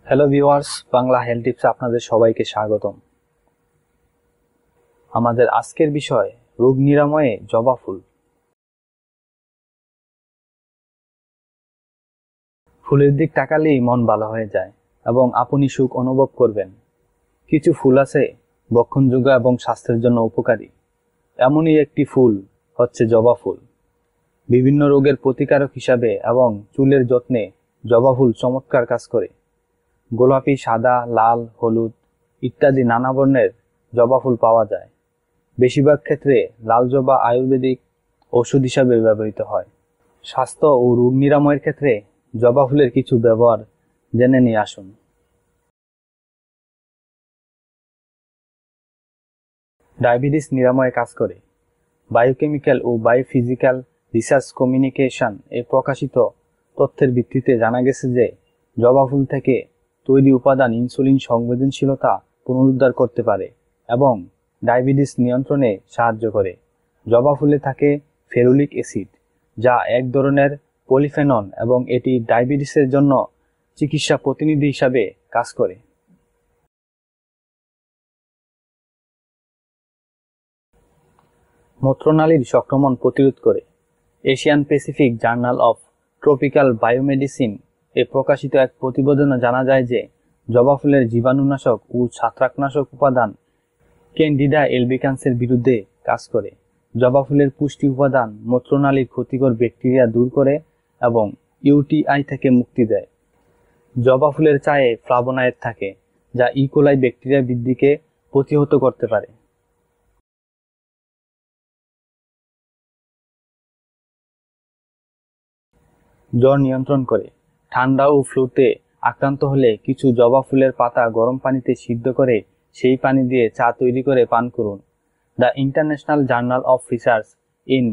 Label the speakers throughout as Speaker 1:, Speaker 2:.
Speaker 1: Hello viewers, Bangla health টিপসে আপনাদের সবাইকে স্বাগতম। আমাদের আজকের বিষয় রোগ নিরাময়ে জবা ফুল। ফুলের দিক তাকালেই মন ভালো হয়ে যায় এবং আপনি সুখ অনুভব করবেন। কিছু ফুল আছে বক্ষণযোগ্য এবং স্বাস্থ্যের জন্য উপকারী। এমনই একটি ফুল হচ্ছে জবা ফুল। বিভিন্ন রোগের প্রতিকারক হিসাবে এবং চুলের যত্নে জবা ফুল চমৎকার কাজ করে। গোলাপি, সাদা, লাল, হলুদ ইত্যাদি নানা বর্ণের জবা ফুল পাওয়া যায়। বেশিরভাগ ক্ষেত্রে লাল জবা আয়ুর্বেদিক ওষুধ হিসাবে ব্যবহৃত হয়। স্বাস্থ্য ও রোগ নিরাময়ের ক্ষেত্রে জবা ফুলের কিছু ব্যবহার জেনে নিয়ে আসুন। ডায়াবেটিস নিরাময়ে কাজ করে। বায়োকেমিক্যাল ও বায়োফিজিক্যাল রিসার্চ কমিউনিকেশন এ প্রকাশিত তথ্যের ভিত্তিতে জানা গেছে যে জবা ফুল থেকে তৈরি উপাদান ইনসুলিন সংবেদনশীলতা পুনরুদ্ধার করতে পারে এবং ডায়াবেটিস নিয়ন্ত্রণে সাহায্য করে। জবা ফুলে থাকে ফেরুলিক অ্যাসিড, যা এক ধরনের পলিফেনল এবং এটি ডায়াবেটিসের জন্য চিকিৎসা প্রতিনিধি হিসাবে কাজ করে। মূত্রনালীর সংক্রমণ প্রতিরোধ করে। Asian Pacific journal of tropical biomedicine এ প্রকাশিত এক প্রতিবেদনে জানা যায় যে জবা ফুলের জীবাণুনাশক ও ছত্রাকনাশক উপাদান ক্যান্ডিডা এলবিকান্সের বিরুদ্ধে কাজ করে। জবা ফুলের পুষ্টি উপাদান মূত্রনালীর ক্ষতিকর ব্যাকটেরিয়া দূর করে এবং ইউটিআই থেকে মুক্তি দেয়। জবা ফুলের চায়ে ফ্লাভোনয়েড থাকে, যা ইকোলাই ব্যাকটেরিয়া বৃদ্ধিকে প্রতিহত করতে পারে। জ্বর নিয়ন্ত্রণ করে। ঠান্ডা ও ফ্লুতে আক্রান্ত হলে কিছু জবা ফুলের পাতা গরম পানিতে সিদ্ধ করে সেই পানি দিয়ে চা তৈরি করে পান করুন। The international journal of research in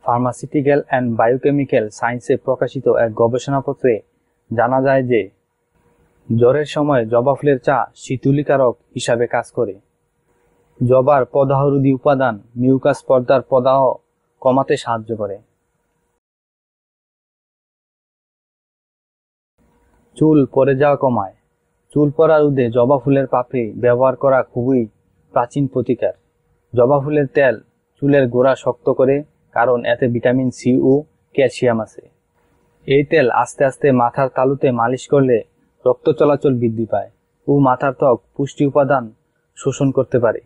Speaker 1: pharmaceutical and biochemical সায়েন্সে প্রকাশিত এক গবেষণাপত্রে জানা যায় যে জ্বরের সময় জবা ফুলের চা শীতলীকারক হিসাবে কাজ করে। জবার প্রদাহরোধী উপাদান মিউকাস পর্দার প্রদাহ কমাতে সাহায্য করে। চুল পড়ে যাওয়া কমায়। চুল পড়া রোধে জবা ফুলের পাপড়ি ব্যবহার করা খুবই প্রাচীন প্রতিকার। জবা ফুলের তেল চুলের গোড়া শক্ত করে, কারণ এতে ভিটামিন সি ও ক্যালসিয়াম আছে। এই তেল আস্তে আস্তে মাথার তালুতে মালিশ করলে রক্ত চলাচল বৃদ্ধি পায় ও মাথার ত্বক পুষ্টি উপাদান শোষণ করতে পারে।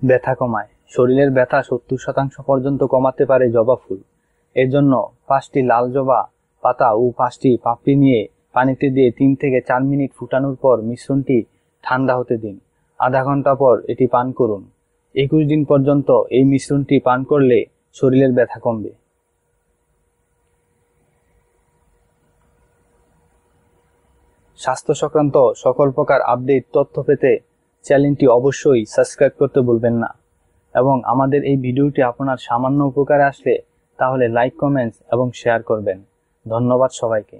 Speaker 1: ব্যথা কমায়। শরীরের ব্যথা 70% পর্যন্ত কমাতে পারে জবা ফুল। এর জন্য 5টি লাল জবা পাতা ও 5টি পাপড়ি নিয়ে পানিতে দিয়ে 3 থেকে 4 মিনিট ফুটানোর পর মিশ্রণটি ঠান্ডা হতে দিন। আধা ঘন্টা পর এটি পান করুন। 21 দিন পর্যন্ত এই মিশ্রণটি পান করলে শরীরের ব্যথা কমবে। স্বাস্থ্য সংক্রান্ত সকল প্রকার আপডেট তথ্য পেতে চ্যানেলটি অবশ্যই সাবস্ক্রাইব করতে ভুলবেন না এবং আমাদের এই ভিডিওটি আপনার সামান্য উপকারে আসলে তাহলে লাইক, কমেন্টস এবং শেয়ার করবেন। ধন্যবাদ সবাইকে।